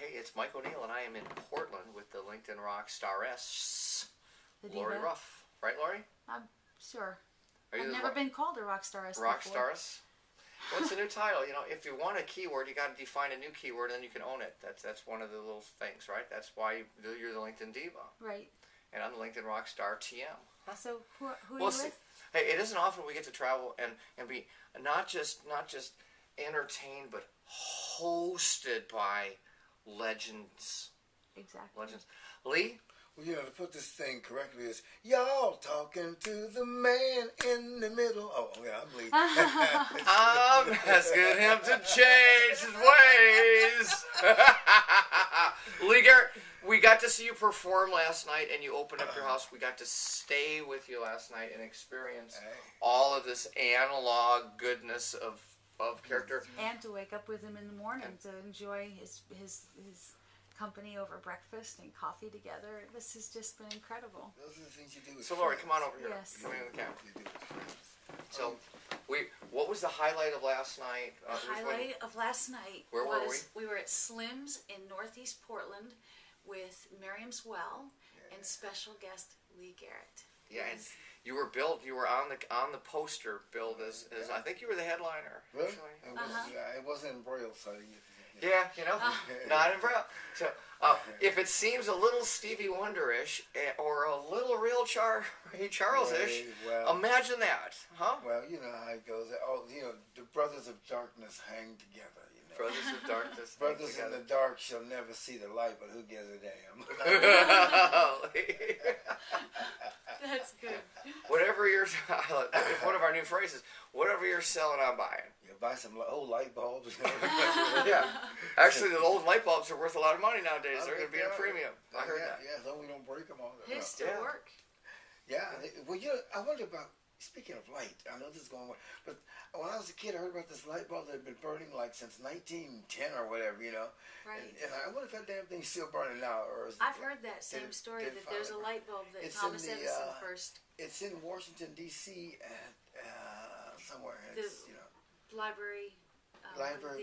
Hey, it's Mike O'Neill, and I am in Portland with the LinkedIn rock staress, Lori diva. Ruff. Right, Lori? I'm sure. Are you I've the never been called a rock staress rock before. staress? What's a new title? You know, if you want a keyword, you got to define a new keyword, and then you can own it. That's one of the little things, right? That's why you're the LinkedIn diva. Right. And I'm the LinkedIn rock star TM. So who are you Well, see, with? hey, it isn't often we get to travel and be not just entertained, but hosted by legends. Exactly. Legends. Lee? Well, you know, to put this thing correctly is, y'all talking to the man in the middle. Oh, yeah, I'm Lee. I'm asking him to change his ways. Lee Garrett, we got to see you perform last night, and you opened up your house. We got to stay with you last night and experience all of this analog goodness of character. And to wake up with him in the morning to enjoy his company over breakfast and coffee together. This has just been incredible. Those are the things you do with So, Lori, friends. come on over here. Yes. Come in the camera. You do with friends. So, what was the highlight of last night? The highlight of last night Where were we were at Slim's in Northeast Portland with Miriam's Well and special guest Lee Garrett. Yeah, and you were billed. You were on the poster billed as I think you were the headliner. Really? Actually. It wasn't in Braille, so Yeah, you know, not in Braille. So, if it seems a little Stevie Wonder-ish or a little real Charles-ish, well, imagine that, huh? well, you know how it goes. Oh, you know, the brothers of darkness hang together. You know, Brothers of darkness. brothers in the dark shall never see the light, but who gives a damn? That's good. Whatever you're, it's one of our new phrases. Whatever you're selling, I'm buying. You buy some old light bulbs. Yeah. Actually, the old light bulbs are worth a lot of money nowadays. They're going to be a premium. I heard that. Yeah, so we don't break them all. His still work. Yeah. Well, you know, I wonder about, speaking of light, I know this is going on, but when I was a kid, I heard about this light bulb that had been burning like since 1910 or whatever, you know. Right. And I wonder if that damn thing's still burning now. Or is I've heard that same story, that there's a light bulb that Thomas Edison first. It's in Washington, D.C. at somewhere. It's, you know, Library of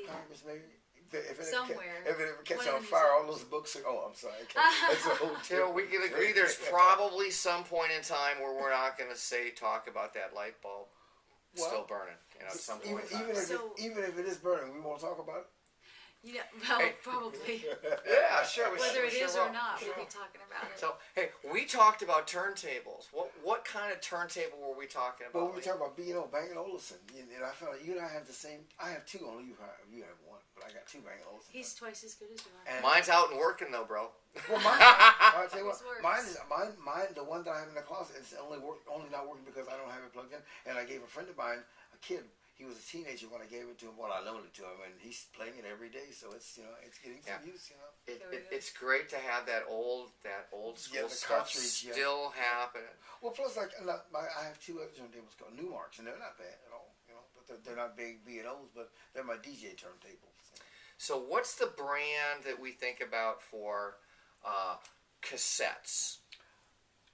Congress, maybe. If it somewhere. If it ever catches One on of fire, these- all those books are, oh, I'm sorry. That's a whole You know, we can agree there's probably some point in time where we're not going to talk about that light bulb still burning. You know, at some point in time. Even if it is burning, we won't talk about it. Yeah, well, probably. Yeah, sure. Whether it is will. or not, we'll be talking about it. So, hey, we talked about turntables. What kind of turntable were we talking about? Well, we were talking about B&O, Bang & Olufsen. And I felt like you and I have the same. I have two, only you have one. But I got two Bang & Olufsen. He's twice as good as you are. And mine's out and working though, bro. Well, I'll tell you what, Works. mine, the one that I have in the closet, it's only not working because I don't have it plugged in. And I gave a friend of mine, a kid. He was a teenager when I gave it to him. Well, I loaned it to him, and he's playing it every day. So it's it's getting some use. You know, It's great to have that old school the stuff cartridge, still happening. Well, plus like I have two other turntables called Newmarks, and they're not bad at all. You know, but they're not big B&Os, but they're my DJ turntables. So what's the brand that we think about for cassettes?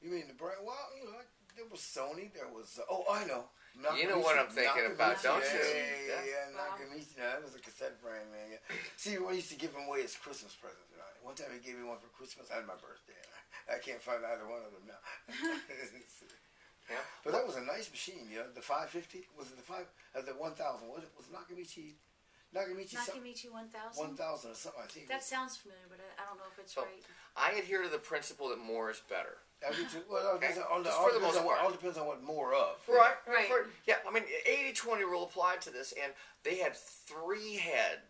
You mean the brand? Well, you know, there was Sony. There was I know. You know what I'm thinking about, don't you? Yeah, Nakamichi. No, that was a cassette brand, man. Yeah. See, we used to give them away as Christmas presents. Right? One time he gave me one for Christmas and my birthday. I can't find either one of them now. Yeah. But that was a nice machine, you know. The 550 was it the 1000? Was it Nakamichi? Nakamichi 1000? 1000 or something. I think That sounds familiar, but I don't know if it's right. I adhere to the principle that more is better. Well, Okay. all depends on what more of. Right. Right. Yeah, I mean, 80-20 rule applied to this, and they had 3-head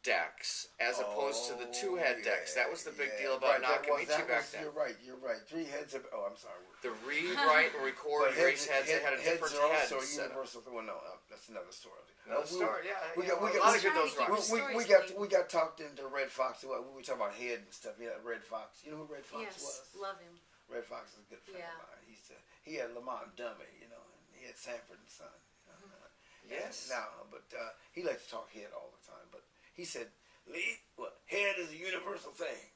decks as opposed to the 2-head decks. That was the big deal about Nakamichi back then. You're right. 3 heads of. Oh, I'm sorry. The read, write, and record erase heads. They had a different head. Heads are also universal. Well, no, that's another story. Another story, yeah. We got a lot of good those rocks. We got talked into Red Fox. We were talking about head and stuff. Yeah, Red Fox. You know who Red Fox was? Yes, love him. Red Fox is a good friend of mine. He had Lamont Dummy, you know, and he had Sanford and Son. You know, Yes. But he likes to talk head all the time. But he said, Lee, head is a universal thing.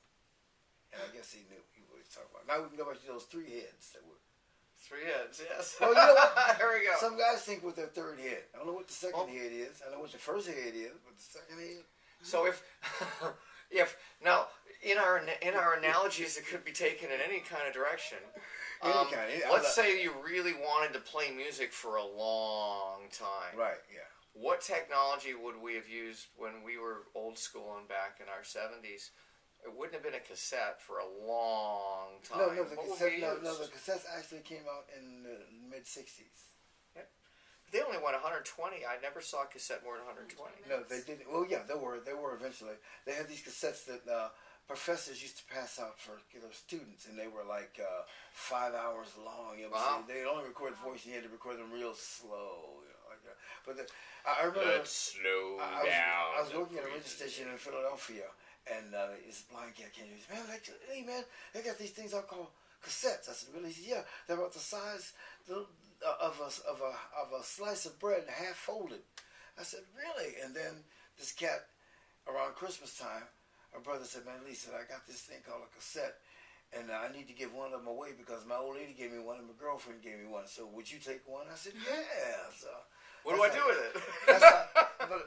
And I guess he knew what he was talking about. Now we can go back to those 3 heads that were. 3 heads, yes. Well, you know what? There we go. Some guys think with their 3rd head. I don't know what the 2nd head is. I know what the 1st head is, but the 2nd head. So if our analogies, it could be taken in any kind of direction. Let's say you really wanted to play music for a long time. Right. Yeah. What technology would we have used when we were old school and back in our 70s? It wouldn't have been a cassette for a long time. No, the cassettes actually came out in the mid '60s. Yep. They only went 120. I never saw a cassette more than 120. No, they didn't. Well, yeah, they were eventually. They had these cassettes that professors used to pass out for students, and they were like 5 hours long. Wow. They only record voice, and you had to record them real slow, like that. But I remember. Let's slow down. I was working at a radio station in Philadelphia. And this blind cat came to me. Man, hey man, they got these things out called cassettes. I said, really? He said, yeah, they're about the size of a slice of bread, half folded. I said, really? And then this cat, around Christmas time, our brother said, man, Lee said, I got this thing called a cassette, and I need to give one of them away because my old lady gave me one and my girlfriend gave me one. So would you take one? I said, yeah. So what do I do with it?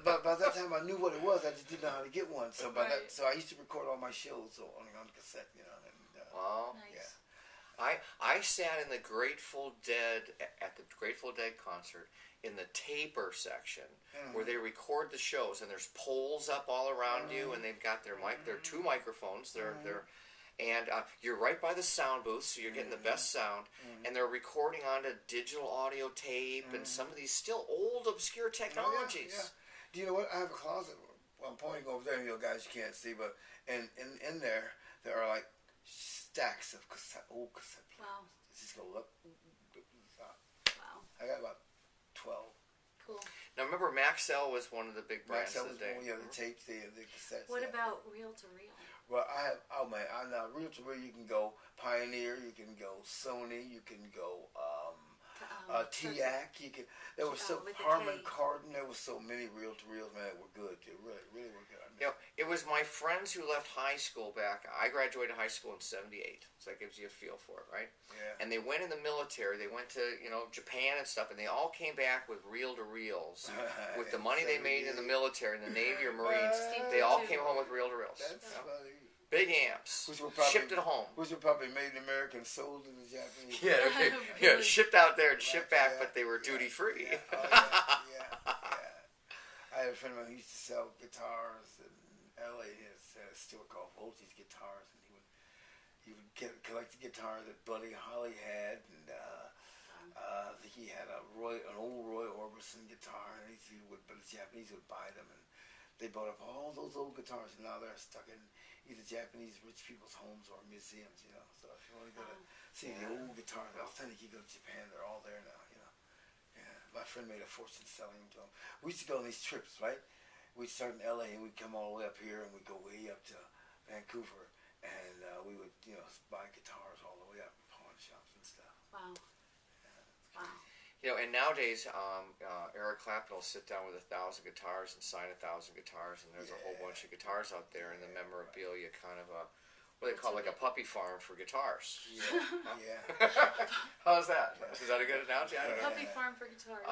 But by that time I knew what it was. I just didn't know how to get one. So so I used to record all my shows on cassette, And, wow. Nice. Yeah. I sat in the Grateful Dead at the Grateful Dead concert in the taper section where they record the shows, and there's poles up all around you, and they've got their mic. There are 2 microphones. And you're right by the sound booth, so you're getting the best sound. And they're recording onto digital audio tape and some of these still old, obscure technologies. Yeah. Do you know what? I have a closet. Well, I'm pointing over there, guys, you can't see, but in there are like stacks of old cassette players. Wow. Just go look. Wow. I got about 12. Cool. Now remember, Maxell was one of the big brands Maxell of the day. the tapes, the cassettes. What about reel to reel? Well, I have. Oh man, I know reel to reel. You can go Pioneer. You can go Sony. You can go TIAC. You can. There was Harman Kardon. There was so many reel to reels, man. That were good. They really were good. It was my friends who left high school back. I graduated high school in '78, so that gives you a feel for it, right? Yeah. And they went in the military. They went to Japan and stuff, and they all came back with reel to reels with the money they made in the military, in the Navy or Marines. They all came home with reel to reels. That's funny. Big amps, shipped it home. Which were probably made in America and sold to the Japanese. Yeah, shipped out there and shipped back, but they were duty free. Yeah. Yeah. I had a friend of mine who used to sell guitars in L.A. He had a store called Voltage Guitars, and he would collect the guitar that Buddy Holly had, and I think he had an old Roy Orbison guitar, and but the Japanese would buy them, and they bought up all those old guitars, and now they're stuck in either Japanese rich people's homes or museums, So if you want to go to see the old guitars, authentic, you go to Japan, they're all there now, Yeah, my friend made a fortune selling them to him. We used to go on these trips, right? We'd start in L.A. and we'd come all the way up here, and we'd go way up to Vancouver, and we would, buy guitars all the way up in pawn shops and stuff. Wow. Yeah, Wow. And nowadays, Eric Clapton will sit down with 1,000 guitars and sign 1,000 guitars, and there's a whole bunch of guitars out there, and the memorabilia kind of what they call like a puppy farm for guitars. Yeah. How's that? Is that a good analogy? I don't know. Puppy farm for guitars.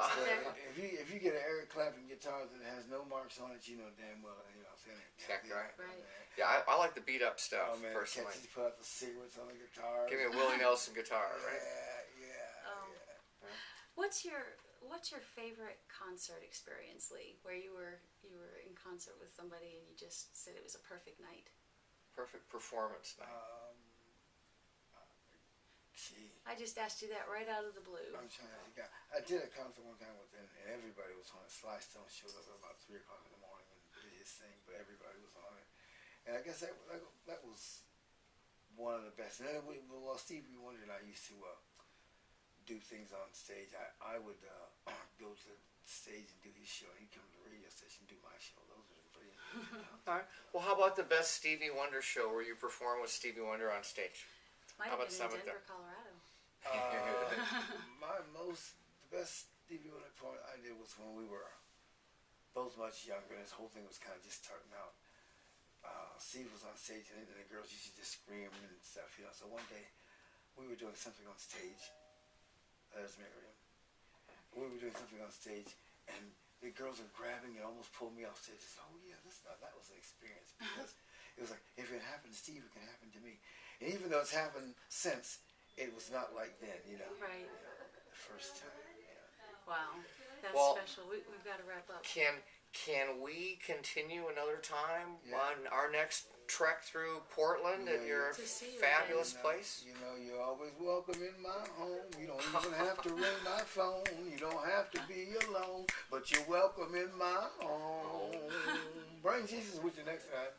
If you get an Eric Clapton guitar that has no marks on it, you know damn well it's in it. Exactly right. Right. Yeah, I like the beat up stuff Oh man, personally. Catches put out the cigarettes on the guitar. Give me a Willie Nelson guitar, right? What's your favorite concert experience, Lee? Where you were in concert with somebody and you just said it was a perfect night. Perfect performance night. Gee. I just asked you that right out of the blue. I'm trying to think. I did a concert one time and everybody was on it. Sly Stone showed up at about 3 o'clock in the morning and did his thing, but everybody was on it. And I guess that was one of the best. And then while Stevie Wonder and I used to do things on stage, I would go to the stage and do his show. He'd come to the radio station and do my show. Those were pretty interesting. All right. Well, how about the best Stevie Wonder show where you perform with Stevie Wonder on stage? Might How have about been some in of Denver, them? Colorado. The best Stevie Wonder performance I did was when we were both much younger, and this whole thing was kind of just starting out. Steve was on stage, and the girls used to just scream and stuff, So one day, we were doing something on stage. There's Miriam. We were doing something on stage, and the girls were grabbing and almost pulled me off stage. I said, "Oh yeah, that was an experience because it was like if it happened to Steve, it can happen And even though it's happened since, it was not like then, you know. Right. The first time. Wow. That's Well, special. We've got to wrap up. Can we continue another time Yeah. on our next trek through Portland Yeah, at your To see you fabulous You know, place? You know, you're always welcome in my home. You don't even have to ring my phone. You don't have to be alone, but you're welcome in my home. Bring Jesus with you next time.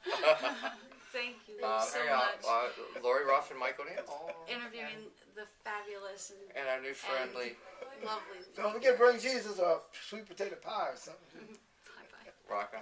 Thank you so Hang on. much. Lori Ruff and Mike O'Neill. Interviewing the fabulous and And our new friendly lovely. Don't forget, bring Jesus or sweet potato pie or something. Bye bye. Rock on.